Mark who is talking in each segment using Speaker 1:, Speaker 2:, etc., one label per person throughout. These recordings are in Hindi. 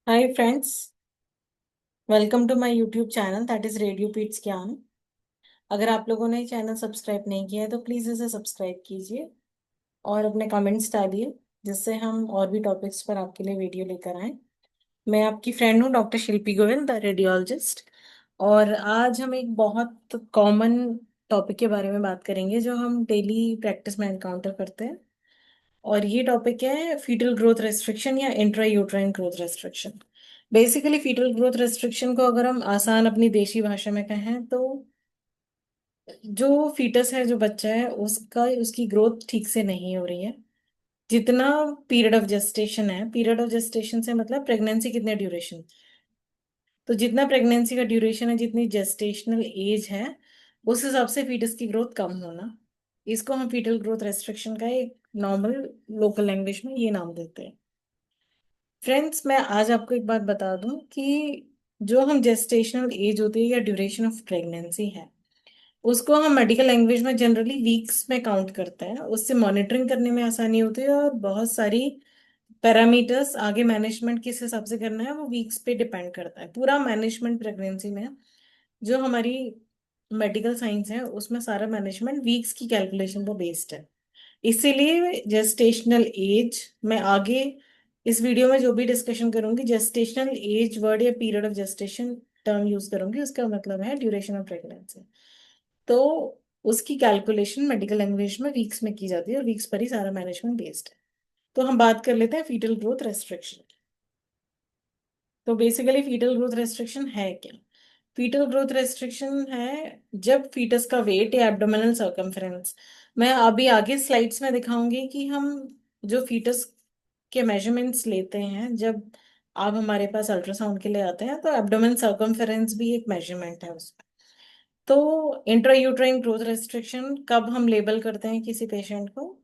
Speaker 1: Hi friends, welcome to my YouTube channel that is radio peds Gyan. अगर आप लोगों ने चैनल सब्सक्राइब नहीं किया है तो प्लीज़ इसे सब्सक्राइब कीजिए और अपने कमेंट्स डालिए, जिससे हम और भी टॉपिक्स पर आपके लिए वीडियो लेकर आएं। मैं आपकी फ्रेंड हूँ, doctor Shilpi Goyal, the radiologist. और आज हम एक बहुत कॉमन टॉपिक के बारे में बात करेंगे जो हम डेली प्रैक्टिस में एनकाउंटर करते हैं। और ये टॉपिक है फीटल ग्रोथ रेस्ट्रिक्शन या intra uterine growth restriction. Basically fetal growth restriction को अगर हम आसान अपनी देशी भाषा में कहें तो जो फीटस है, जो बच्चा है, उसका उसकी ग्रोथ ठीक से नहीं हो रही है। जितना पीरियड ऑफ जेस्टेशन है, पीरियड ऑफ जेस्टेशन से मतलब प्रेगनेंसी कितने ड्यूरेशन, तो जितना प्रेगनेंसी का ड्यूरेशन है, जितनी जेस्टेशनल एज है, उस हिसाब से फीटस की ग्रोथ कम होना, इसको हम फीटल ग्रोथ रेस्ट्रिक्शन का एक नॉर्मल लोकल लैंग्वेज में ये नाम देते हैं। फ्रेंड्स, मैं आज आपको एक बात बता दूं कि जो हम जेस्टेशनल एज होती है या ड्यूरेशन ऑफ प्रेगनेंसी है, उसको हम मेडिकल लैंग्वेज में जनरली वीक्स में काउंट करते हैं। उससे मॉनिटरिंग करने में आसानी होती है और बहुत सारी पैरामीटर्स आगे मैनेजमेंट किस हिसाब से करना है वो वीक्स पे डिपेंड करता है। पूरा मैनेजमेंट प्रेगनेंसी में जो हमारी मेडिकल साइंस है, उसमें सारा मैनेजमेंट वीक्स की कैलकुलेशन पर बेस्ड है। इसीलिए जेस्टेशनल एज, मैं आगे इस वीडियो में जो भी डिस्कशन करूंगी, जेस्टेशनल एज वर्ड या period of gestation term use करूंगी, उसका मतलब है ड्यूरेशन ऑफ प्रेगनेंसी। तो उसकी कैलकुलेशन मेडिकल लैंग्वेज में वीक्स में की जाती है और वीक्स पर ही सारा मैनेजमेंट बेस्ड है। तो हम बात कर लेते हैं फीटल ग्रोथ रेस्ट्रिक्शन। तो बेसिकली फीटल ग्रोथ रेस्ट्रिक्शन है क्या? फीटल ग्रोथ रेस्ट्रिक्शन है जब फीटस का वेट या एब्डोमिनल सर्कमफ्रेंस, मैं अभी आगे स्लाइड्स में दिखाऊंगी कि हम जो फीटस के मेजरमेंट्स लेते हैं जब आप हमारे पास अल्ट्रासाउंड के लिए आते हैं, तो एब्डोमिनल सर्कमफ्रेंस भी एक मेजरमेंट है उसमें। तो इंट्रा यूट्राइन ग्रोथ रेस्ट्रिक्शन कब हम लेबल करते हैं किसी पेशेंट को?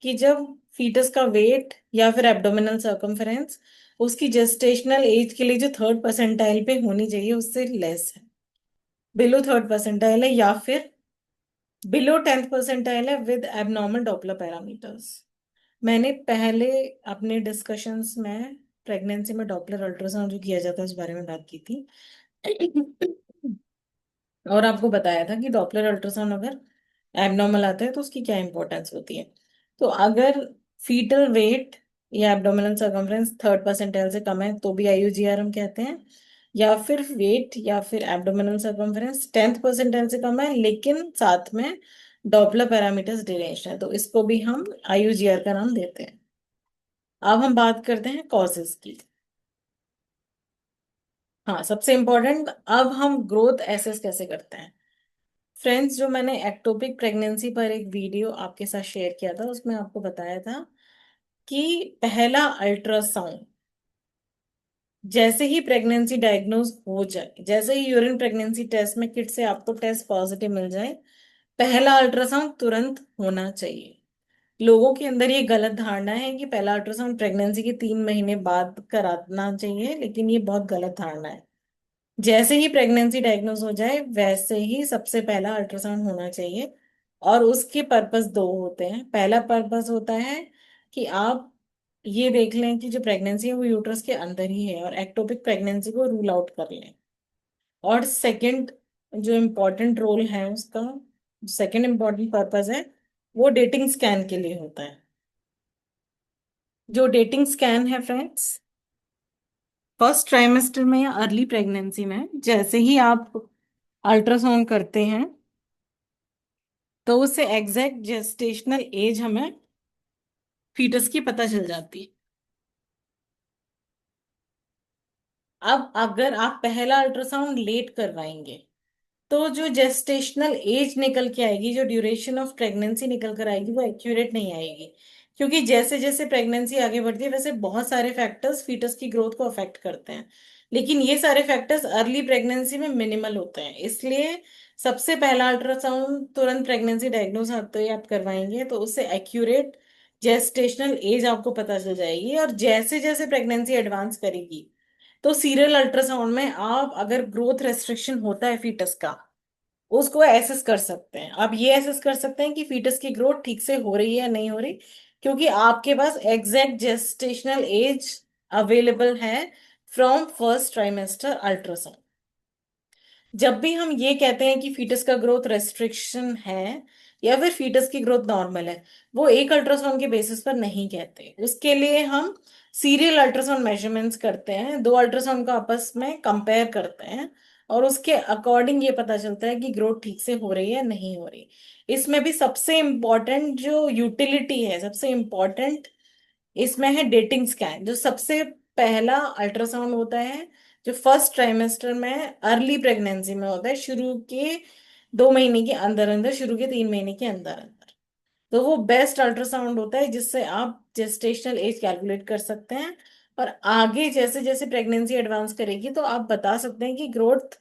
Speaker 1: कि जब फीटस का वेट या फिर एब्डोमिनल सर्कमफ्रेंस उसकी जेस्टेशनल एज के लिए जो थर्ड परसेंटाइल पे होनी चाहिए उससे लेस है, बिलो थर्ड परसेंटाइल है, या फिर बिलो 10th परसेंटाइल है विद एबनॉर्मल डॉपलर पैरामीटर्स। मैंने पहले अपने डिस्कशंस में प्रेगनेंसी में डॉपलर अल्ट्रासाउंड जो किया जाता है उस बारे में बात की थी। और आपको बताया था कि डॉपलर अल्ट्रासाउंड अगर एबनॉर्मल आता है तो उसकी क्या इंपॉर्टेंस होती है। तो अगर फीटल वेट या एब्डोमिनल सर्कमफ्रेंस थर्ड परसेंटाइल से कम है तो भी आईयूजीआर हम कहते हैं, या फिर वेट या फिर एब्डोमिनल सर्कमफ्रेंस 10th परसेंटाइल से कम है लेकिन साथ में डॉपलर पैरामीटर्स डिरेंज है, तो इसको भी हम आईयूजीआर का नाम देते हैं। अब हम बात करते हैं कॉजेज की। हाँ, सबसे इम्पोर्टेंट, अब हम ग्रोथ एसेस कैसे करते हैं। फ्रेंड्स, जो मैंने एक्टोपिक प्रेगनेंसी पर एक वीडियो आपके साथ शेयर किया था उसमें आपको बताया था कि पहला अल्ट्रासाउंड, जैसे ही प्रेगनेंसी डायग्नोज हो जाए, जैसे ही यूरिन प्रेगनेंसी टेस्ट में किट से आपको टेस्ट पॉजिटिव मिल जाए, पहला अल्ट्रासाउंड तुरंत होना चाहिए। लोगों के अंदर ये गलत धारणा है कि पहला अल्ट्रासाउंड प्रेगनेंसी के 3 महीने बाद कराना चाहिए, लेकिन ये बहुत गलत धारणा है। जैसे ही प्रेगनेंसी डायग्नोज हो जाए वैसे ही सबसे पहला अल्ट्रासाउंड होना चाहिए। और उसके पर्पस दो होते हैं। पहला पर्पस होता है कि आप ये देख लें कि जो प्रेगनेंसी है वो यूट्रस के अंदर ही है और एक्टोपिक प्रेगनेंसी को रूल आउट कर लें। और सेकंड जो इम्पोर्टेंट रोल है उसका, सेकंड इम्पोर्टेंट पर्पस है, वो डेटिंग स्कैन के लिए होता है। जो डेटिंग स्कैन है फ्रेंड्स, फर्स्ट ट्राइमेस्टर में या अर्ली प्रेगनेंसी में जैसे ही आप अल्ट्रासाउंड करते हैं तो उससे एग्जैक्ट जेस्टेशनल एज हमें फीटस की पता चल जाती है। अब अगर आप पहला अल्ट्रासाउंड लेट करवाएंगे तो जो जेस्टेशनल एज निकल के आएगी, जो ड्यूरेशन ऑफ प्रेगनेंसी निकल कर आएगी, वो एक्यूरेट नहीं आएगी। क्योंकि जैसे जैसे प्रेगनेंसी आगे बढ़ती है वैसे बहुत सारे फैक्टर्स फीटस की ग्रोथ को अफेक्ट करते हैं, लेकिन ये सारे फैक्टर्स अर्ली प्रेगनेंसी में मिनिमल होते हैं। इसलिए सबसे पहला अल्ट्रासाउंड तुरंत प्रेगनेंसी डायग्नोज होते ही आप करवाएंगे तो उससे एक्यूरेट जेस्टेशनल एज आपको पता चल जाएगी। और जैसे जैसे प्रेगनेंसी एडवांस करेगी तो सीरियल अल्ट्रासाउंड में आप अगर ग्रोथ रेस्ट्रिक्शन होता है फीटस का, उसको एसेस कर सकते हैं। आप ये एसेस कर सकते हैं कि फीटस की ग्रोथ ठीक से हो रही है या नहीं हो रही, क्योंकि आपके पास एग्जैक्ट जेस्टेशनल एज अवेलेबल है फ्रॉम फर्स्ट ट्राइमेस्टर अल्ट्रासाउंड। जब भी हम ये कहते हैं कि फीटस का ग्रोथ रेस्ट्रिक्शन है या फिर फीटस की ग्रोथ नॉर्मल है, वो एक अल्ट्रासाउंड के बेसिस पर नहीं कहते। उसके लिए हम सीरियल अल्ट्रासाउंड मेजरमेंट्स करते हैं, दो अल्ट्रासाउंड को आपस में कंपेयर करते हैं और उसके अकॉर्डिंग ये पता चलता है कि ग्रोथ ठीक से हो रही है नहीं हो रही। इसमें भी सबसे इम्पोर्टेंट जो यूटिलिटी है, सबसे इम्पोर्टेंट इसमें है डेटिंग स्कैन, जो सबसे पहला अल्ट्रासाउंड होता है, जो फर्स्ट ट्राइमेस्टर में अर्ली प्रेगनेंसी में होता है, शुरू के 2 महीने के अंदर अंदर, शुरू के 3 महीने के अंदर अंदर। तो वो बेस्ट अल्ट्रासाउंड होता है जिससे आप जेस्टेशनल एज कैलकुलेट कर सकते हैं। और आगे जैसे जैसे प्रेगनेंसी एडवांस करेगी तो आप बता सकते हैं कि ग्रोथ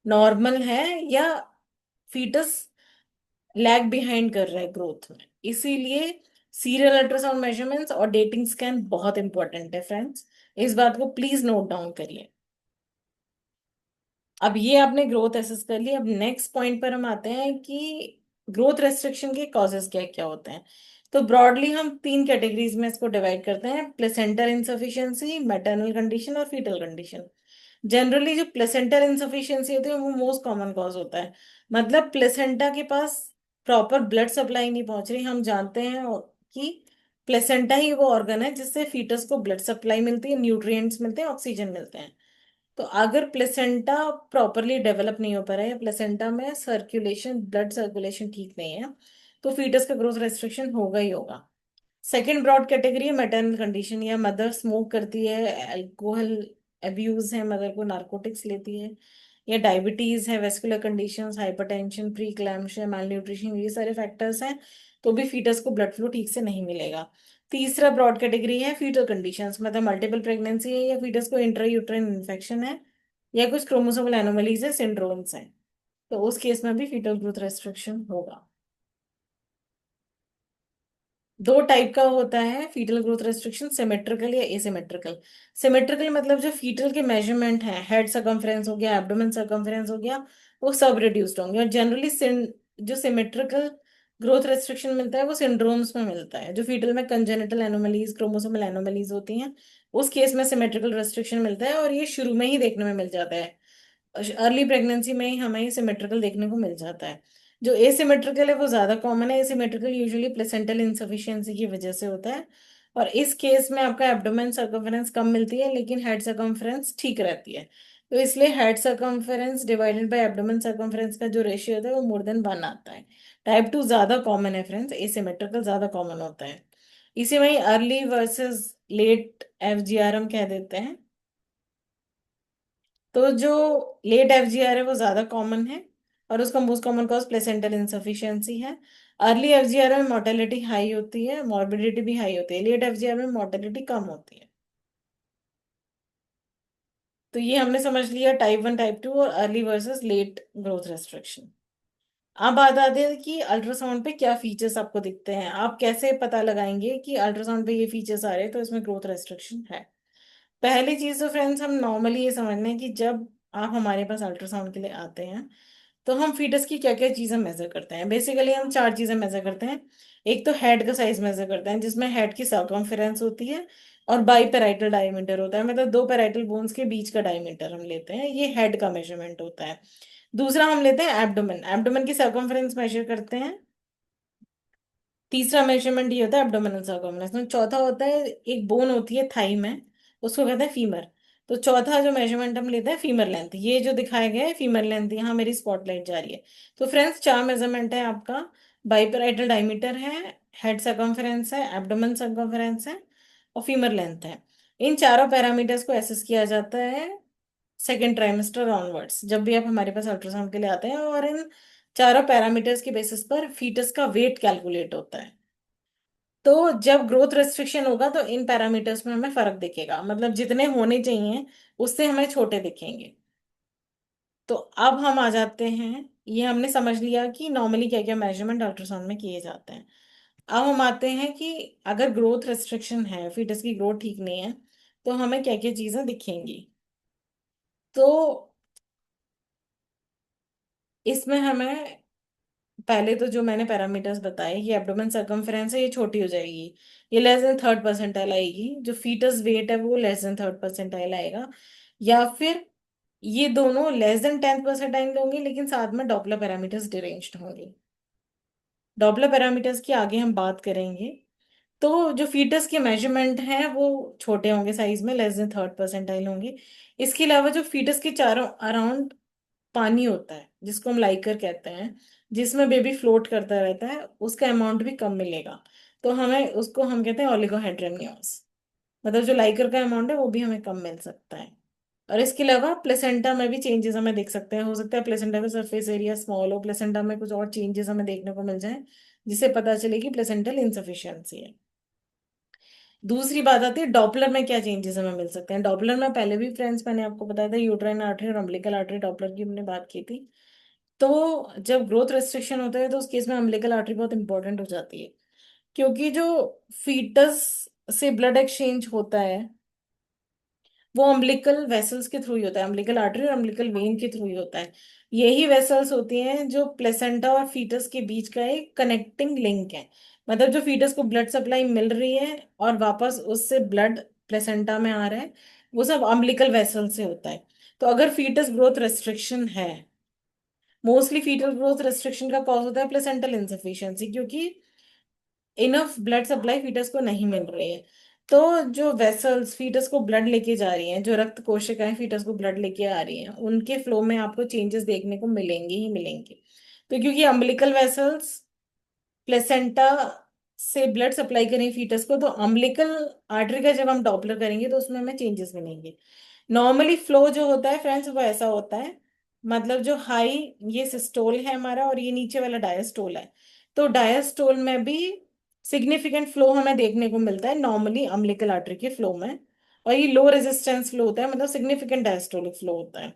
Speaker 1: नॉर्मल है या फीटस लैग बिहाइंड कर रहा है ग्रोथ में। इसीलिए सीरियल अल्ट्रासाउंड मेजरमेंट्स और डेटिंग स्कैन बहुत इंपॉर्टेंट है फ्रेंड्स। इस बात को प्लीज नोट डाउन करिए। अब ये आपने ग्रोथ एसेस कर ली, अब नेक्स्ट पॉइंट पर हम आते हैं कि ग्रोथ रेस्ट्रिक्शन के कॉजेस क्या क्या होते हैं। तो ब्रॉडली हम 3 कैटेगरीज में इसको डिवाइड करते हैं: प्लेसेंटल इंसफिशियंसी, मैटरनल कंडीशन और फीटल कंडीशन। जनरली जो प्लेसेंटल इंसफिशियंसी होती है वो मोस्ट कॉमन कॉज होता है। मतलब प्लेसेंटा के पास प्रॉपर ब्लड सप्लाई नहीं पहुंच रही। हम जानते हैं कि प्लेसेंटा ही वो ऑर्गन है जिससे फीटस को ब्लड सप्लाई मिलती है, न्यूट्रिएंट्स मिलते हैं, ऑक्सीजन मिलते हैं। तो अगर प्लेसेंटा प्रॉपरली डेवलप नहीं हो पा रहा है या प्लेसेंटा में सर्कुलेशन, ब्लड सर्कुलेशन ठीक नहीं है, तो फीटस का ग्रोथ रेस्ट्रिक्शन होगा ही होगा। सेकेंड ब्रॉड कैटेगरी है मैटरनल कंडीशन, या मदर स्मोक करती है, अल्कोहल अब्यूज है, मदर को नार्कोटिक्स लेती है, या डायबिटीज है, वेस्कुलर कंडीशंस, हाइपरटेंशन, प्री क्लैम्शिया, माल न्यूट्रिशन, ये सारे फैक्टर्स हैं, तो भी फीटस को ब्लड फ्लो ठीक से नहीं मिलेगा। तीसरा ब्रॉड कैटेगरी है फीटल कंडीशंस, मतलब मल्टीपल प्रेगनेंसी है या फीटस को इंट्रा यूट्राइन इन्फेक्शन है या कुछ क्रोमोसोमल एनोमलीज है, सिंड्रोम्स हैं, तो उस केस में भी फीटल ग्रोथ रेस्ट्रिक्शन होगा। दो टाइप का होता है फीटल ग्रोथ रेस्ट्रिक्शन, सिमेट्रिकल या एसिमेट्रिकल। सिमेट्रिकल मतलब जो फीटल के मेजरमेंट है, हेड सर्कम्फ्रेंस हो गया, एब्डोमेन सर्कम्फ्रेंस हो गया, वो सब रिड्यूस्ड होंगे। और जनरली जो सिमेट्रिकल ग्रोथ रेस्ट्रिक्शन मिलता है वो सिंड्रोम्स में मिलता है, जो फीटल में कंजेनिटल एनोमलीज, क्रोमोसोमल एनोमलीज होती हैं, उस केस में सिमेट्रिकल रेस्ट्रिक्शन मिलता है। और ये शुरू में ही देखने में मिल जाता है, अर्ली प्रेगनेंसी में ही हमें ये सिमेट्रिकल देखने को मिल जाता है। जो एसिमेट्रिकल है वो ज्यादा कॉमन है। एसिमेट्रिकल यूजुअली प्लेसेंटल इंसफिशियंसी की वजह से होता है, और इस केस में आपका एब्डोमेन सर्कम्फरेंस कम मिलती है लेकिन हेड सर्कम्फरेंस ठीक रहती है। तो इसलिए head circumference divided by abdomen circumference का जो रेशियो होता है वो मोर देन 1 आता है। टाइप 2 ज्यादा कॉमन है फ्रेंड्स, एसिमेट्रिकल ज्यादा कॉमन होता है। इसे वही अर्ली वर्सेस लेट एफजीआर हम कह देते हैं। तो जो लेट एफजीआर है वो ज्यादा कॉमन है और उसका most common cause placental insufficiency है। अर्ली एफजीआर में मोर्टेलिटी हाई होती है, मॉर्बिडिटी भी हाई होती है। लेट एफजीआर में मोर्टेलिटी कम होती है। तो ये हमने समझ लिया टाइप 1, टाइप 2 और early versus late growth restriction. अब बात आती है कि अल्ट्रासाउंड पे क्या फीचर्स आपको दिखते हैं, आप कैसे पता लगाएंगे कि अल्ट्रासाउंड पे ये फीचर्स आ रहे हैं तो इसमें ग्रोथ रेस्ट्रिक्शन है। पहली चीज तो फ्रेंड्स हम नॉर्मली ये समझने हैं कि जब आप हमारे पास अल्ट्रासाउंड के लिए आते हैं तो हम फीटस की क्या क्या चीजें मेजर करते हैं। बेसिकली हम 4 चीजें मेजर करते हैं। एक तो हेड का साइज मेजर करते हैं, जिसमें हेड की सर्कम्फेरेंस होती है और बाई पेराइटल डायमीटर होता है, मतलब दो पेराइटल बोन्स के बीच का डायमीटर हम लेते हैं, ये हेड का मेजरमेंट होता है। दूसरा हम लेते हैं एब्डोमेन, एब्डोमेन की सर्कम्फेरेंस मेजर करते हैं। तीसरा मेजरमेंट ये होता है एब्डोमिनल सर्कमफ्रेंस। चौथा होता है, एक बोन होती है थाई में, उसको कहते हैं फीमर। तो चौथा जो मेजरमेंट हम लेते हैं फीमर लेंथ, ये जो दिखाया गया है फीमर लेंथ, यहाँ मेरी स्पॉटलाइट जा रही है। तो फ्रेंड्स 4 मेजरमेंट है आपका: बाइपेराइटल डायमीटर है, हेड सर्कम्फरेंस है, एब्डोमेन सर्कम्फरेंस है और फीमर लेंथ है। इन चारों पैरामीटर्स को एसेस किया जाता है सेकेंड ट्राइमेस्टर ऑनवर्ड्स, जब भी आप हमारे पास अल्ट्रासाउंड के लिए आते हैं। और इन चारों पैरामीटर्स के बेसिस पर फीटस का वेट कैलकुलेट होता है। तो जब ग्रोथ रेस्ट्रिक्शन होगा तो इन पैरामीटर्स में हमें फर्क दिखेगा, मतलब जितने होने चाहिए उससे हमें छोटे दिखेंगे। तो अब हम आ जाते हैं, ये हमने समझ लिया कि नॉर्मली क्या क्या मेजरमेंट अल्ट्रासाउंड में किए जाते हैं। अब हम आते हैं कि अगर ग्रोथ रेस्ट्रिक्शन है, फीटस की ग्रोथ ठीक नहीं है, तो हमें क्या क्या चीजें दिखेंगी। तो इसमें हमें पहले तो जो मैंने पैरामीटर्स बताए, ये एब्डोमेन सर्कमफ्रेंस है, ये छोटी हो जाएगी, ये लेस देन थर्ड परसेंटाइल आएगी। जो फीटस वेट है वो लेस देन थर्ड परसेंटाइल आएगा। या फिर ये दोनों लेस देन टेंथ परसेंटाइल होंगे, लेकिन साथ में डॉपलर पैरामीटर्स डिरेंज्ड होंगे। डॉपलर पैरामीटर्स की आगे हम बात करेंगे। तो जो फीटस के मेजरमेंट हैं वो छोटे होंगे साइज में, लेस देन थर्ड परसेंटाइल होंगे। इसके अलावा जो फीटस के चारों अराउंड पानी होता है, जिसको हम लाइकर कहते हैं, जिसमें बेबी फ्लोट करता रहता है, उसका अमाउंट भी कम मिलेगा। तो हमें उसको हम कहते हैं ओलिगोहेड्रेनियस। मतलब जो लाइकर का अमाउंट है वो भी हमें कम मिल सकता है। और इसके अलावा प्लेसेंटा में भी चेंजेस हमें देख सकते हैं। हो सकता है प्लेसेंटा का सरफेस एरिया स्मॉल हो, प्लेसेंटा में कुछ और चेंजेस हमें देखने को मिल जाए, जिससे पता चले कि प्लेसेंटल इंसफिशियंसी है। दूसरी बात आती है डॉपलर में क्या चेंजेस हमें मिल सकते हैं। डॉपलर में पहले भी फ्रेंड्स मैंने आपको बताया था, यूट्राइन आर्टरी और अम्बिलिकल आर्टरी डॉपलर की हमने बात की थी। तो जब ग्रोथ रेस्ट्रिक्शन होता है तो उस केस में अम्बिलिकल आर्टरी बहुत इंपॉर्टेंट हो जाती है, क्योंकि जो फीटस से ब्लड एक्सचेंज होता है वो अम्बिलिकल वेसल्स के थ्रू ही होता है, अम्बिलिकल आर्टरी और अम्बिलिकल वेन के थ्रू ही होता है। यही वेसल्स होती हैं जो प्लेसेंटा और फीटस के बीच का एक कनेक्टिंग लिंक है। मतलब जो फीटस को ब्लड सप्लाई मिल रही है और वापस उससे ब्लड प्लेसेंटा में आ रहा है, वो सब अम्बिलिकल वेसल से होता है। तो अगर फीटस ग्रोथ रेस्ट्रिक्शन है, मोस्टली फीटल ग्रोथ रेस्ट्रिक्शन का कॉज होता है प्लेसेंटल इंसफिशियंसी, क्योंकि इनफ ब्लड सप्लाई फीटस को नहीं मिल रही है। तो जो वेसल्स फीटस को ब्लड लेके जा रही हैं, जो रक्त कोशिकाएं फीटस को ब्लड लेके आ रही हैं, उनके फ्लो में आपको चेंजेस देखने को मिलेंगे ही मिलेंगे। तो क्योंकि अम्बिलिकल वेसल्स प्लेसेंटा से ब्लड सप्लाई करें फीटस को, तो अम्बिलिकल आर्टरी का जब हम डॉपलर करेंगे तो उसमें हमें चेंजेस मिलेंगे। नॉर्मली फ्लो जो होता है फ्रेंड्स वो ऐसा होता है, मतलब जो हाई, ये सिस्टोल है हमारा और ये नीचे वाला डायस्टोल है। तो डायस्टोल में भी सिग्निफिकेंट फ्लो हमें देखने को मिलता है नॉर्मली अम्बिलिकल आर्टरी के फ्लो में। और ये लो रेजिस्टेंस फ्लो होता है, मतलब सिग्निफिकेंट डायस्टोलिक फ्लो होता है।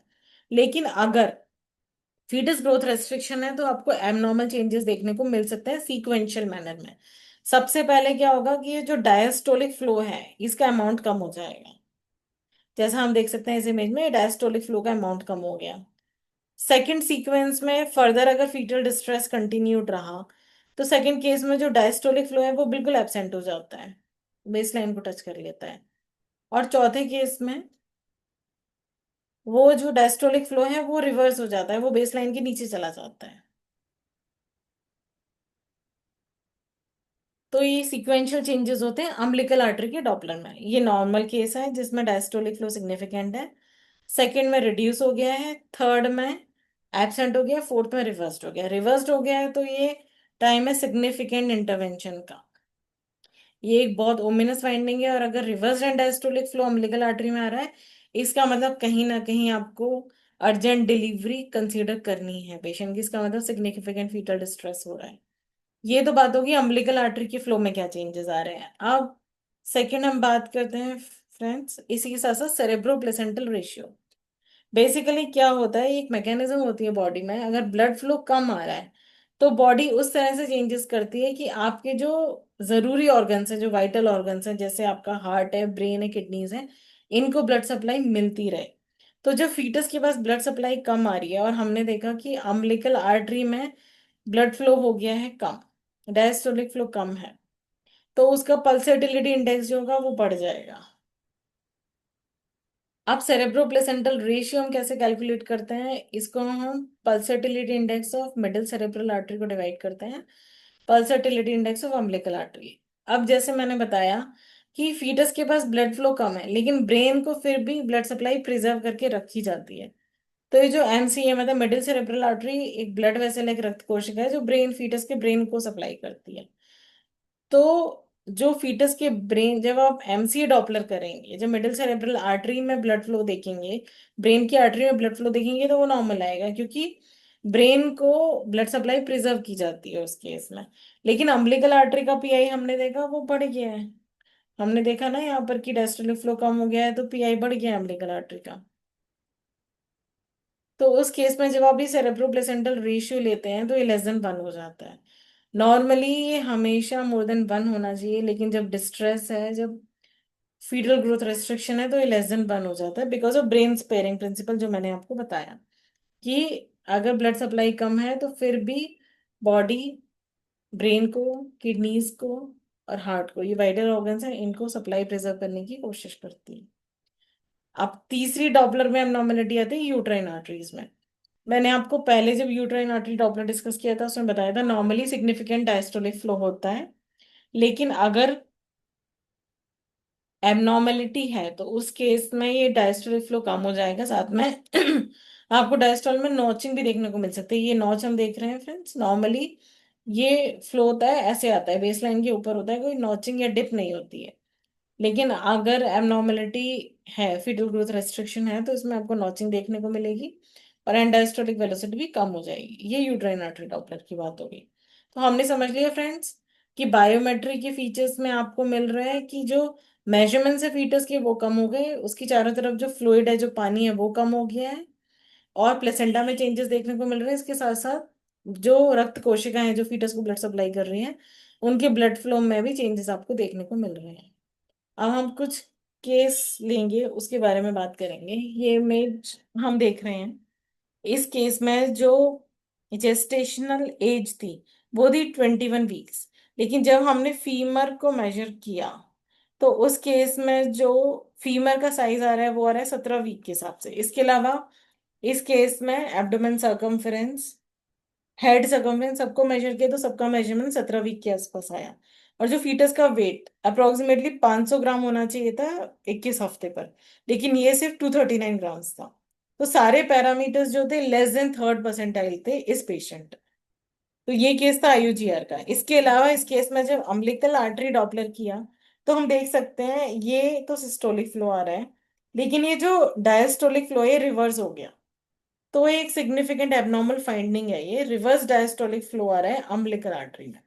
Speaker 1: लेकिन अगर फीटस ग्रोथ रेस्ट्रिक्शन है तो आपको एबनॉर्मल चेंजेस देखने को मिल सकते हैं सीक्वेंशियल मैनर में। सबसे पहले क्या होगा कि ये जो डायस्टोलिक फ्लो है इसका अमाउंट कम हो जाएगा। जैसा हम देख सकते हैं इस इमेज में, डायस्टोलिक फ्लो का अमाउंट कम हो गया। सेकंड सीक्वेंस में फर्दर अगर फीटल डिस्ट्रेस कंटिन्यूड रहा, तो सेकंड केस में जो डायस्टोलिक फ्लो है वो बिल्कुल एब्सेंट हो जाता है, बेस लाइन को टच कर लेता है। और चौथे केस में वो जो डायस्टोलिक फ्लो है वो रिवर्स हो जाता है, वो बेस लाइन के नीचे चला जाता है। तो ये सीक्वेंशियल चेंजेस होते हैं अम्बिलिकल आर्टरी के डॉपलर में। ये नॉर्मल केस है जिसमें डायस्टोलिक फ्लो सिग्निफिकेंट है, सेकंड में रिड्यूस हो गया है, थर्ड में एब्सेंट हो गया, फोर्थ में रिवर्स्ड हो गया। रिवर्स्ड हो गया है तो ये टाइम है सिग्निफिकेंट इंटरवेंशन का। ये एक बहुत ओमिनस फाइंडिंग है। और अगर reverse and diastolic flow umbilical artery में आ रहा है, इसका मतलब कहीं ना कहीं आपको अर्जेंट डिलीवरी कंसीडर करनी है पेशेंट की। इसका मतलब सिग्निफिकेंट फीटल डिस्ट्रेस हो रहा है। ये तो बात होगी अम्बिलिकल आर्टरी के फ्लो में क्या चेंजेस आ रहे हैं। अब सेकंड हम बात करते हैं फ्रेंड्स, इसी के साथ साथ सेरेब्रो प्लेसेंटल रेशियो। बेसिकली क्या होता है, एक मैकेनिज्म होती है बॉडी में, अगर ब्लड फ्लो कम आ रहा है तो बॉडी उस तरह से चेंजेस करती है कि आपके जो जरूरी ऑर्गन्स हैं, जो वाइटल ऑर्गन्स हैं, जैसे आपका हार्ट है, ब्रेन है, किडनीज है, इनको ब्लड सप्लाई मिलती रहे। तो जब फीटस के पास ब्लड सप्लाई कम आ रही है और हमने देखा कि अम्बिलिकल आर्टरी में ब्लड फ्लो हो गया है कम, डायस्टोलिक फ्लो कम है, तो उसका पल्सेटिलिटी इंडेक्स जो होगा वो बढ़ जाएगा। अब सेरेब्रो प्लेसेंटल रेशियो हम कैसे कैलकुलेट करते हैं, इसको हम pulsatility index of middle cerebral artery को डिवाइड करते हैं pulsatility index of umbilical artery. अब जैसे मैंने बताया कि फीटस के पास ब्लड फ्लो कम है, लेकिन ब्रेन को फिर भी ब्लड सप्लाई प्रिजर्व करके रखी जाती है। तो ये जो एमसी है, मतलब मिडिल सेरेब्रल आर्टरी, एक ब्लड वेसल, एक रक्त कोशिका है जो ब्रेन फीटस के ब्रेन को सप्लाई करती है। तो जो फीटस के ब्रेन, जब आप एमसीए डॉपलर करेंगे, जब मिडिल सेरेब्रल आर्टरी में ब्लड फ्लो देखेंगे, ब्रेन की आर्टरी में ब्लड फ्लो देखेंगे, तो वो नॉर्मल आएगा, क्योंकि ब्रेन को ब्लड सप्लाई प्रिजर्व की जाती है उस केस में। लेकिन अम्बिलिकल आर्टरी का पीआई हमने देखा वो बढ़ गया है। हमने देखा ना यहाँ पर कि डायस्टोलिक फ्लो कम हो गया है तो पीआई बढ़ गया है अम्बिलिकल आर्टरी का। तो उस केस में जब आप ये सेरेब्रो प्लेसेंटल रेशियो लेते हैं तो ये लेस देन 1 हो जाता है। नॉर्मली ये हमेशा मोर देन 1 होना चाहिए, लेकिन जब डिस्ट्रेस है, जब फीटल ग्रोथ रेस्ट्रिक्शन है, तो ये लेस देन 1 हो जाता है, because of brain sparing principle जो मैंने आपको बताया कि अगर ब्लड सप्लाई कम है तो फिर भी बॉडी, ब्रेन को, किडनीज को और हार्ट को, ये वाइटल ऑर्गन्स हैं, इनको सप्लाई प्रिजर्व करने की कोशिश करती है। अब तीसरी डॉपलर में एबनॉर्मेलिटी आती है यूट्राइन आर्टरीज में। मैंने आपको पहले जब यूट्राइन आर्टरी डॉपलर डिस्कस किया था उसमें बताया था नॉर्मली सिग्निफिकेंट डायस्टोलिक फ्लो होता है, लेकिन अगर एबनॉर्मेलिटी है तो उस केस में ये डायस्टोलिक फ्लो कम हो जाएगा। साथ में आपको डायस्टोल में नॉचिंग भी देखने को मिल सकती है। ये नॉच हम देख रहे हैं फ्रेंड्स, नॉर्मली ये फ्लो होता है, ऐसे आता है, बेस लाइन के ऊपर होता है, कोई नॉचिंग या डिप नहीं होती है। लेकिन अगर एबनॉर्मेलिटी है, फीटल ग्रोथ रेस्ट्रिक्शन है, तो इसमें आपको नॉचिंग देखने को मिलेगी और एंडाइस्टोलिक वेलोसिटी भी कम हो जाएगी। ये यूट्राइन आर्टरी डॉपलर की बात होगी। तो हमने समझ लिया फ्रेंड्स कि बायोमेट्री के फीचर्स में आपको मिल रहा है कि जो मेजरमेंट्स है फीटस के वो कम हो गए, उसकी चारों तरफ जो फ्लूइड है, जो पानी है, वो कम हो गया है, और प्लेसेंटा में चेंजेस देखने को मिल रहे हैं। इसके साथ साथ जो रक्त कोशिकाएं हैं जो फीटस को ब्लड सप्लाई कर रही हैं, उनके ब्लड फ्लो में भी चेंजेस आपको देखने को मिल रहे हैं। अब हम कुछ केस लेंगे, उसके बारे में बात करेंगे। ये इमेज हम देख रहे हैं, इस केस में जो जेस्टेशनल एज थी वो थी 21 वीक्स, लेकिन जब हमने फीमर को मेजर किया तो उस केस में जो फीमर का साइज आ रहा है वो आ रहा है 17 वीक के हिसाब से। इसके अलावा इस केस में एब्डोमेन सर्कम्फ्रेंस, हेड सर्कम्फ्रेंस सबको मेजर किया तो सबका मेजरमेंट 17 वीक के आसपास आया। और जो फीटस का वेट अप्रोक्सीमेटली 500 ग्राम होना चाहिए था 21 हफ्ते पर, लेकिन ये सिर्फ 239 ग्राम्स था। तो सारे पैरामीटर्स जो थे लेस देन थर्ड परसेंटाइल थे इस पेशेंट। तो ये केस था आईयूजीआर का। इसके अलावा इस केस में जब अम्बिलिकल आर्टरी डॉपलर किया तो हम देख सकते हैं ये तो सिस्टोलिक फ्लो आ रहा है, लेकिन ये जो डायस्टोलिक फ्लो है ये रिवर्स हो गया। तो एक सिग्निफिकेंट एबनॉर्मल फाइंडिंग है, ये रिवर्स डायस्टोलिक फ्लो आ रहा है अम्बिलिकल आर्टरी में।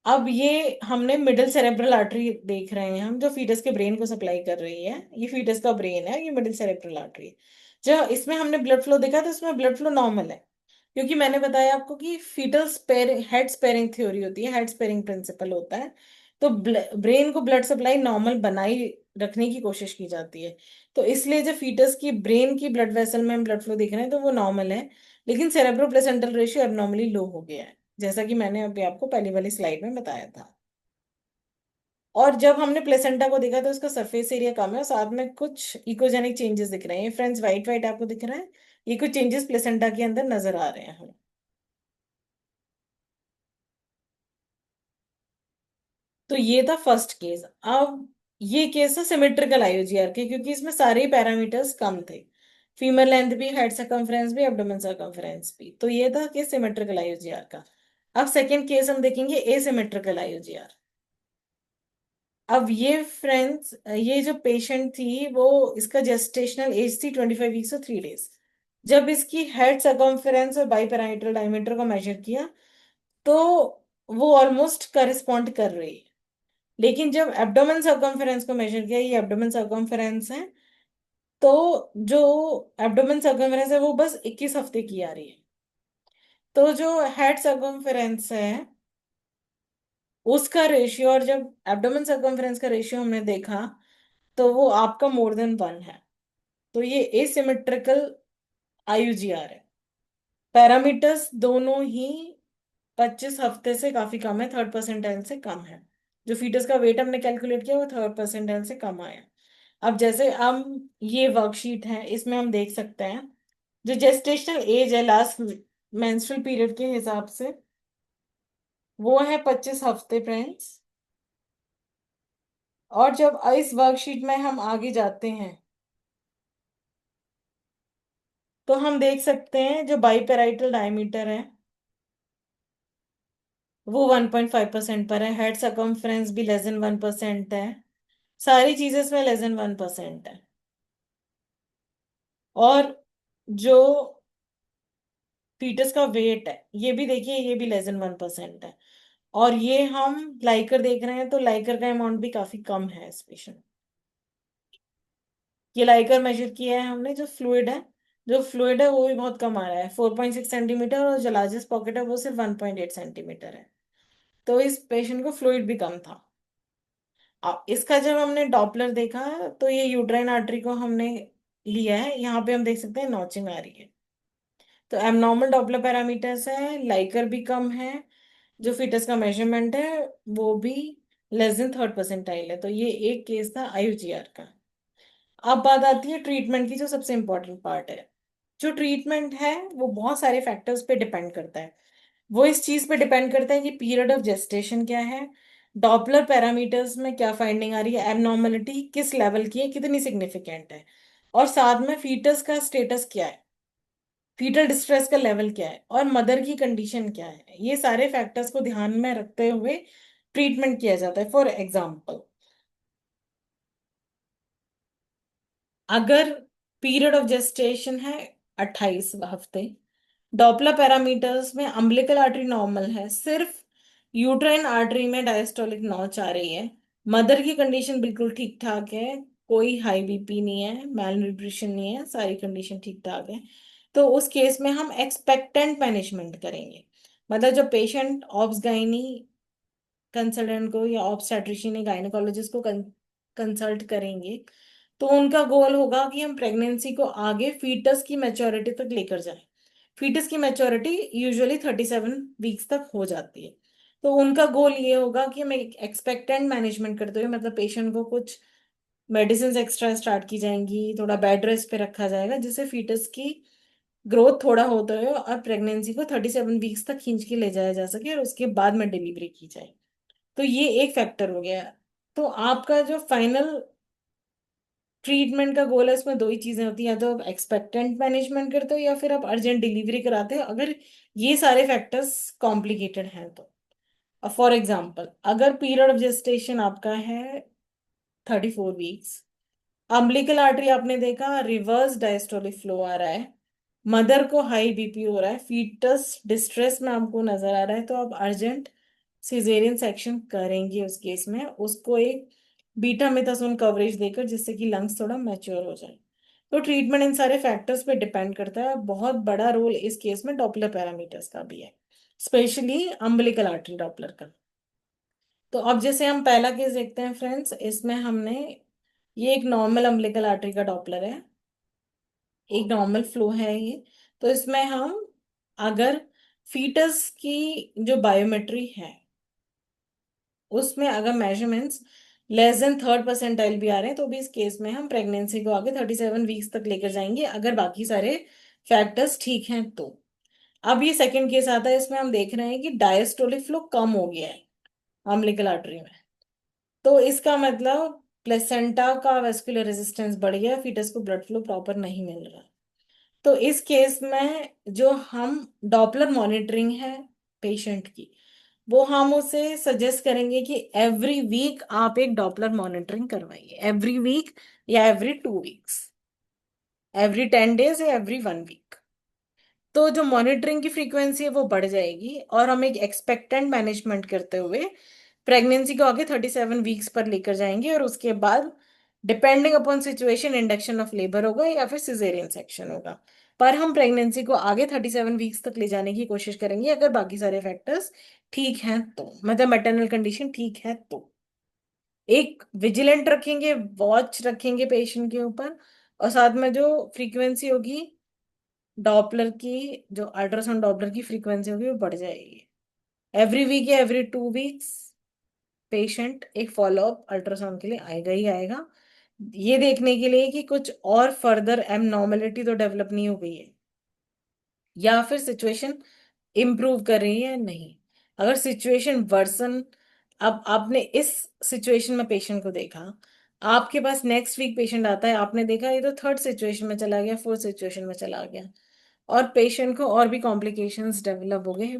Speaker 1: अब ये हमने मिडिल सेरेब्रल आर्टरी देख रहे हैं हम, जो फीटस के ब्रेन को सप्लाई कर रही है। ये फीटस का ब्रेन है, ये मिडिल सेरेब्रल आर्टरी। जो इसमें हमने ब्लड फ्लो देखा तो इसमें ब्लड फ्लो नॉर्मल है, क्योंकि मैंने बताया आपको कि fetal sparing, head sparing theory होती है, हेड स्पेयरिंग प्रिंसिपल होता है। तो ब्रेन को ब्लड सप्लाई नॉर्मल बनाई रखने की कोशिश की जाती है। तो इसलिए जब फीटस की ब्रेन की ब्लड वेसल में हम ब्लड फ्लो देख रहे हैं तो वो नॉर्मल है, लेकिन सेरेब्रो प्लेसेंटल रेशियो एबनॉर्मली लो हो गया है, जैसा कि मैंने अभी आपको पहली वाली स्लाइड में बताया था। और जब हमने प्लेसेंटा को देखा तो उसका सरफेस एरिया कम है और साथ में कुछ इकोजेनिक चेंजेस दिख रहे हैं। फ्रेंड्स वाइट वाइट आपको दिख रहा है, ये कुछ चेंजेस प्लेसेंटा के अंदर नजर आ रहे हैं हमें। तो ये था फर्स्ट केस। अब ये केस है सिमेट्रिकल आईयूजीआर के, क्योंकि इसमें सारे पैरामीटर्स कम थे, फीमर लेंथ भी, हेड सर्कम्फ्रेंस भी, एब्डोमेन सर्कम्फ्रेंस भी। तो ये था केस सिमेट्रिकल आईयूजीआर का। अब सेकेंड केस हम देखेंगे एसिमेट्रिकल आईयूजीआर। अब ये फ्रेंड्स, ये जो पेशेंट थी वो, इसका जेस्टेशनल एज थी 25 वीक्स और 3 डेज। जब इसकी हेड सर्कम्फ्रेंस और बाईपेराइटल डायमीटर को मेजर किया तो वो ऑलमोस्ट करस्पॉन्ड कर रही है। लेकिन जब एब्डोमेन सर्कम्फरेंस को मेजर किया, ये एब्डोमेन सर्कम्फरेंस है, तो जो एब्डोमेन सर्कम्फरेंस है वो बस 21 हफ्ते की आ रही है। तो जो हेड सर्कम्फरेंस है उसका रेशियो, और जब एब्डोमेन सर्कम्फरेंस का रेशियो हमने देखा तो वो आपका मोर देन 1 है। तो ये एसिमेट्रिकल आईयूजीआर है। पैरामीटर्स दोनों ही 25 हफ्ते से काफी कम है, थर्ड परसेंटाइल से कम है। जो फीटस का वेट हमने कैलकुलेट किया वो थर्ड परसेंटाइल से कम आया। अब जैसे हम, ये वर्कशीट है, इसमें हम देख सकते हैं जो जेस्टेशनल एज है लास्ट मेंस्ट्रुअल पीरियड के हिसाब से वो है 25 हफ्ते फ्रेंड्स। और जब इस वर्कशीट में हम आगे जाते हैं तो हम देख सकते हैं जो बाईपेराइटल डायमीटर है वो 1.5% पर है, हेड सर्कम्फ्रेंस भी लेस देन 1% है, सारी चीजें इसमें लेस देन 1% है। और जो फीटस का वेट है ये भी देखिए, ये भी लेस देन 1% है। और ये हम लाइकर देख रहे हैं तो लाइकर का अमाउंट भी काफी कम है इस पेशेंट। ये लाइकर मेजर किया है हमने, जो फ्लूइड है, जो फ्लूइड है वो भी बहुत कम आ रहा है, 4.6 सेंटीमीटर, और जो लार्जेस्ट पॉकेट है वो सिर्फ 1.8 सेंटीमीटर है। तो इस पेशेंट को फ्लूइड भी कम था। अब इसका जब हमने डॉपलर देखा तो ये यूट्राइन आर्टरी को हमने लिया है, यहाँ पे हम देख सकते हैं नॉचिंग आ रही है। तो एबनॉर्मल डॉपलर पैरामीटर्स है, लाइकर भी कम है, जो फीटस का मेजरमेंट है वो भी लेस देन थर्ड परसेंटाइल है। तो ये एक केस था आईयूजीआर का। अब बात आती है ट्रीटमेंट की, जो सबसे इंपॉर्टेंट पार्ट है। जो ट्रीटमेंट है वो बहुत सारे फैक्टर्स पे डिपेंड करता है। वो इस चीज पे डिपेंड करता है कि पीरियड ऑफ जेस्टेशन क्या है, डॉपलर पैरामीटर्स में क्या फाइंडिंग आ रही है, एबनॉर्मलिटी किस लेवल की है, कितनी सिग्निफिकेंट है, और साथ में फीटस का स्टेटस क्या है, फीटल डिस्ट्रेस का लेवल क्या है, और मदर की कंडीशन क्या है। ये सारे फैक्टर्स को ध्यान में रखते हुए ट्रीटमेंट किया जाता है। फॉर एग्जाम्पल, अगर पीरियड ऑफ जेस्टेशन है 28 हफ्ते, डॉपलर पैरामीटर्स में अम्बिलिकल आर्टरी नॉर्मल है, सिर्फ यूट्राइन आर्टरी में डायस्टोलिक नॉच आ रही है, मदर की कंडीशन बिल्कुल ठीक ठाक है, कोई हाई बीपी नहीं है, मैल न्यूट्रिशन नहीं है, सारी कंडीशन ठीक ठाक है, तो उस केस में हम एक्सपेक्टेंट मैनेजमेंट करेंगे। मतलब जो पेशेंट ऑब्स गाइनी कंसल्टेंट को या ऑब्स्टेट्रिशियन या गायनेकोलॉजिस्ट को कंसल्ट करेंगे, तो उनका गोल होगा कि हम प्रेगनेंसी को आगे फीटस की मैच्योरिटी तक लेकर जाएं। फीटस की मैच्योरिटी यूजुअली 37 वीक्स तक हो जाती है। तो उनका गोल ये होगा कि हम एक एक्सपेक्टेंट मैनेजमेंट करते हुए, मतलब पेशेंट को कुछ मेडिसिन एक्स्ट्रा स्टार्ट की जाएंगी, थोड़ा बेड रेस्ट पे रखा जाएगा, जिससे फीटस की ग्रोथ थोड़ा होता है और प्रेगनेंसी को 37 वीक्स तक खींच के ले जाया जा सके और उसके बाद में डिलीवरी की जाए। तो ये एक फैक्टर हो गया। तो आपका जो फाइनल ट्रीटमेंट का गोल है, उसमें दो ही चीजें होती हैं, या तो आप एक्सपेक्टेंट मैनेजमेंट करते हो या फिर आप अर्जेंट डिलीवरी कराते हो, अगर ये सारे फैक्टर्स कॉम्प्लिकेटेड हैं तो। फॉर एग्जाम्पल, अगर पीरियड ऑफ जेस्टेशन आपका है 34 वीक्स, अम्बिलिकल आर्टरी आपने देखा रिवर्स डायस्टोलिक फ्लो आ रहा है, मदर को हाई बीपी हो रहा है, फीटस डिस्ट्रेस में आपको नजर आ रहा है, तो आप अर्जेंट सिजेरियन सेक्शन करेंगे उस केस में, उसको एक बीटा मिथासोन कवरेज देकर, जिससे कि लंग्स थोड़ा मैच्योर हो जाए। तो ट्रीटमेंट इन सारे फैक्टर्स पे डिपेंड करता है। बहुत बड़ा रोल इस केस में डॉपलर पैरामीटर्स का भी है, स्पेशली अम्बिलिकल आर्टरी डॉपलर का। तो अब जैसे हम पहला केस देखते हैं फ्रेंड्स, इसमें हमने, ये एक नॉर्मल अम्बिलिकल आर्टरी का डॉपलर है, एक नॉर्मल फ्लो है ये। तो इसमें हम, अगर फीटस की जो बायोमेट्री है उसमें अगर measurements less than third percentile भी आ रहे हैं, तो भी इस केस में हम प्रेगनेंसी को आगे 37 वीक्स तक लेकर जाएंगे, अगर बाकी सारे फैक्टर्स ठीक हैं तो। अब ये सेकंड केस आता है, इसमें हम देख रहे हैं कि डायस्टोलिक फ्लो कम हो गया है अम्बिलिकल आर्टरी में। तो इसका मतलब प्लेसेंटा का वेस्कुलर रेजिस्टेंस बढ़ गया, फीटस को ब्लड फ्लो प्रॉपर नहीं मिल रहा। तो इस केस में जो हम डॉपलर मॉनिटरिंग है पेशेंट की, वो हम उसे सजेस्ट करेंगे कि एवरी वीक आप एक डॉपलर मॉनिटरिंग करवाइए, एवरी वीक या एवरी 2 वीक्स, एवरी 10 डेज या एवरी 1 वीक। तो जो मॉनिटरिंग की फ्रीक्वेंसी है वो बढ़ जाएगी, और हम एक एक्सपेक्टेंट मैनेजमेंट करते हुए प्रेगनेंसी को आगे 37 वीक्स पर लेकर जाएंगे, और उसके बाद depending upon situation induction of labour होगा या फिर सिजेरियन सेक्शन होगा। पर हम प्रेगनेंसी को आगे 37 वीक्स तक ले जाने की कोशिश करेंगे, अगर बाकी सारे फैक्टर्स ठीक हैं तो, मतलब मैटरनल कंडीशन ठीक है तो। एक विजिलेंट रखेंगे, वॉच रखेंगे पेशेंट के ऊपर, और साथ में जो फ्रीक्वेंसी होगी डॉपलर की, जो अल्ट्रासाउंड डॉपलर की फ्रीक्वेंसी होगी वो बढ़ जाएगी। एवरी वीक या एवरी 2 वीक्स पेशेंट एक फॉलोअप अल्ट्रासाउंड के लिए आएगा ही आएगा, ये देखने के लिए कि कुछ और फर्दर एबनॉर्मेलिटी तो डेवलप नहीं हो गई है, या फिर सिचुएशन इम्प्रूव कर रही है या नहीं। अगर सिचुएशन वर्सन, अब आपने इस सिचुएशन में पेशेंट को देखा, आपके पास नेक्स्ट वीक पेशेंट आता है, आपने देखा ये तो थर्ड सिचुएशन में चला गया, फोर्थ सिचुएशन में चला गया, और पेशेंट को और भी कॉम्प्लिकेशंस डेवलप हो गए,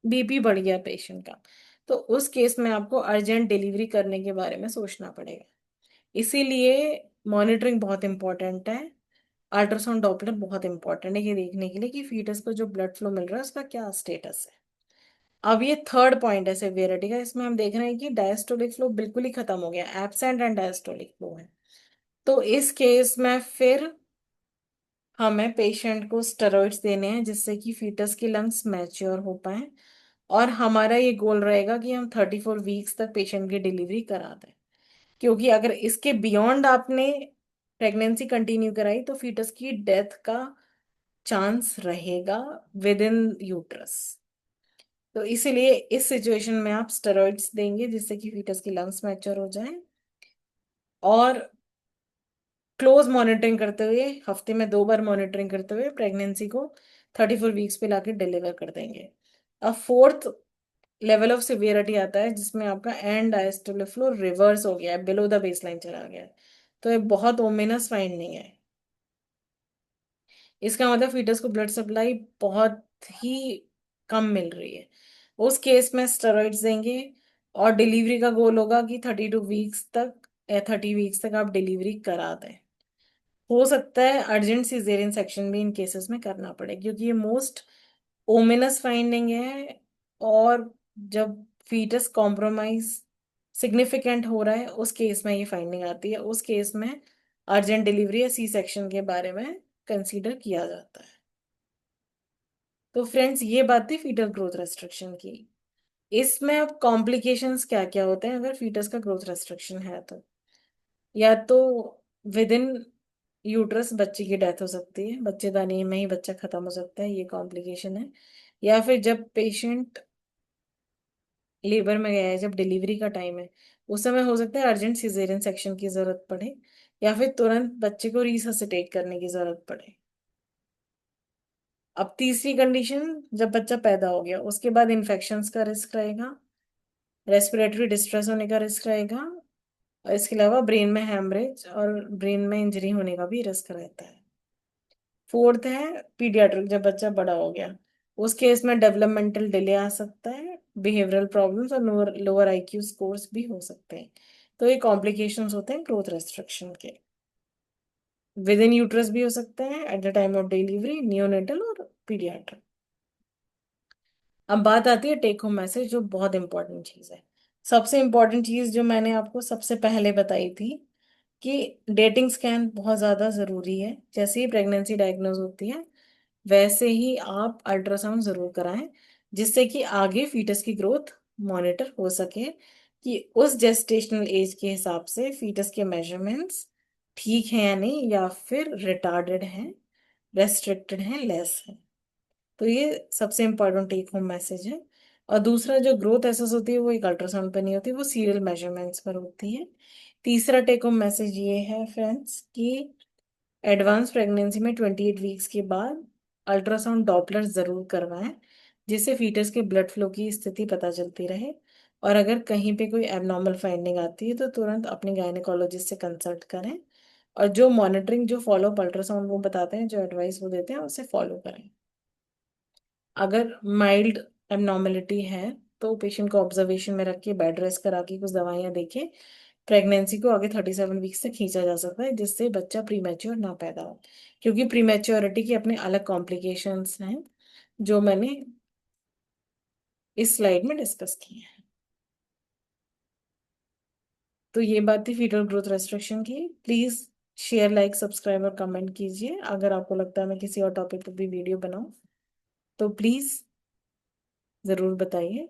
Speaker 1: बीपी बढ़ गया पेशेंट का, तो उस केस में आपको अर्जेंट डिलीवरी करने के बारे में सोचना पड़ेगा। इसीलिए मॉनिटरिंग बहुत इंपॉर्टेंट है, अल्ट्रासाउंड डॉपलर बहुत इंपॉर्टेंट है ये देखने के लिए कि फीटस को जो ब्लड फ्लो मिल रहा है उसका क्या स्टेटस है। अब ये थर्ड पॉइंट है सेवियरिटी का, इसमें हम देख रहे हैं कि डायस्टोलिक फ्लो बिल्कुल ही खत्म हो गया, एब्सेंट एंड डायस्टोलिक फ्लो है। तो इस केस में फिर हमें पेशेंट को स्टेरॉइड्स देने हैं, जिससे कि फीटस की लंग्स मैच्योर हो पाए, और हमारा ये गोल रहेगा कि हम 34 वीक्स तक पेशेंट की डिलीवरी करा दें। क्योंकि अगर इसके बियॉन्ड आपने प्रेगनेंसी कंटिन्यू कराई तो फीटस की डेथ का चांस रहेगा विद इन यूट्रस। तो इसीलिए इस सिचुएशन में आप स्टेरॉइड्स देंगे जिससे कि फीटस की लंग्स मैच्योर हो जाए, और क्लोज मॉनिटरिंग करते हुए, हफ्ते में 2 बार मॉनिटरिंग करते हुए प्रेगनेंसी को 34 वीक्स पे लाके डिलीवर कर देंगे। अब फोर्थ लेवल ऑफ सिवियरिटी आता है जिसमें आपका एंड डायस्टोलिक फ्लो रिवर्स हो गया है, बिलो द बेसलाइन चला गया है। तो ये बहुत ओमिनस फाइंडिंग है। इसका मतलब फीटस को ब्लड सप्लाई बहुत ही कम मिल रही है। उस केस में स्टेरॉइड्स देंगे, और डिलीवरी का गोल होगा कि 32 वीक्स तक या 30 वीक्स तक आप डिलीवरी करा दें। हो सकता है अर्जेंट सिजेरियन सेक्शन भी इन केसेस में करना पड़े, क्योंकि ये मोस्ट ओमिनस फाइंडिंग है। और जब फीटस कॉम्प्रोमाइज सिग्निफिकेंट हो रहा है उस केस में ये फाइंडिंग आती है, उस केस में अर्जेंट डिलीवरी या सी सेक्शन के बारे में कंसीडर किया जाता है। तो फ्रेंड्स, ये बात थी फीटल ग्रोथ रेस्ट्रिक्शन की। इसमें अब कॉम्प्लिकेशंस क्या क्या होते हैं अगर फीटस का ग्रोथ रेस्ट्रिक्शन है तो? या तो विद इन यूट्रस बच्चे की डेथ हो सकती है, बच्चेदानी में ही बच्चा खत्म हो सकता है, ये कॉम्प्लिकेशन है। या फिर जब पेशेंट लेबर में गया है, जब डिलीवरी का टाइम है, उस समय हो सकता है अर्जेंट सिजेरियन सेक्शन की जरूरत पड़े, या फिर तुरंत बच्चे को रिससिटेट करने की जरूरत पड़े। अब तीसरी कंडीशन, जब बच्चा पैदा हो गया उसके बाद इन्फेक्शंस का रिस्क रहेगा, रेस्पिरेटरी डिस्ट्रेस होने का रिस्क रहेगा, और इसके अलावा ब्रेन में हैमरेज और ब्रेन में इंजरी होने का भी रिस्क रहता है। फोर्थ है पीडियाट्रिक, जब बच्चा बड़ा हो गया उस केस में डेवलपमेंटल डिले आ सकता है, बिहेवियरल प्रॉब्लम्स और लोअर लोअर आईक्यू स्कोर्स भी हो सकते हैं। तो ये कॉम्प्लिकेशंस होते हैं ग्रोथ रेस्ट्रिक्शन के। विद इन यूट्रस भी हो सकते हैं, at the time of delivery, neonatal और पीडियाट्रिक। अब बात आती है टेक होम मैसेज, जो बहुत इंपॉर्टेंट चीज है। सबसे इंपॉर्टेंट चीज जो मैंने आपको सबसे पहले बताई थी कि डेटिंग स्कैन बहुत ज्यादा जरूरी है। जैसे ही प्रेगनेंसी डायग्नोज होती है वैसे ही आप अल्ट्रासाउंड जरूर कराएं, जिससे कि आगे फीटस की ग्रोथ मॉनिटर हो सके, कि उस जेस्टेशनल एज के हिसाब से फीटस के मेजरमेंट्स ठीक हैं या नहीं, या फिर रिटार्डेड हैं, रेस्ट्रिक्टेड हैं, लेस है। तो ये सबसे इम्पोर्टेंट टेक होम मैसेज है। और दूसरा, जो ग्रोथ एसेस होती है वो एक अल्ट्रासाउंड पर नहीं होती, वो सीरियल मेजरमेंट्स पर होती है। तीसरा टेक होम मैसेज ये है फ्रेंड्स कि एडवांस प्रेगनेंसी में 28 वीक्स के बाद अल्ट्रासाउंड डॉपलर जरूर करवाएं, जिससे फीटस के ब्लड फ्लो की स्थिति पता चलती रहे। और अगर कहीं पे कोई एबनॉर्मल फाइंडिंग आती है तो तुरंत अपने गायनेकोलॉजिस्ट से कंसल्ट करें, और जो मॉनिटरिंग, जो फॉलो अप अल्ट्रासाउंड वो बताते हैं, जो एडवाइस वो देते हैं उसे फॉलो करें। अगर माइल्ड एबनॉर्मेलिटी है तो पेशेंट को ऑब्जर्वेशन में रख के बेड रेस्ट करा के कुछ दवाइयाँ देके प्रेगनेंसी को आगे 37 वीक्स तक खींचा जा सकता है, जिससे बच्चा प्रीमेच्योर ना पैदा हो। क्योंकि प्रीमेच्योरिटी के अपने अलग कॉम्प्लिकेशंस हैं जो मैंने इस स्लाइड में डिस्कस किए हैं। तो ये बात थी फीटल ग्रोथ रेस्ट्रिक्शन की। प्लीज शेयर, लाइक, सब्सक्राइब और कमेंट कीजिए। अगर आपको लगता है मैं किसी और टॉपिक पर भी वीडियो बनाऊं तो प्लीज जरूर बताइए।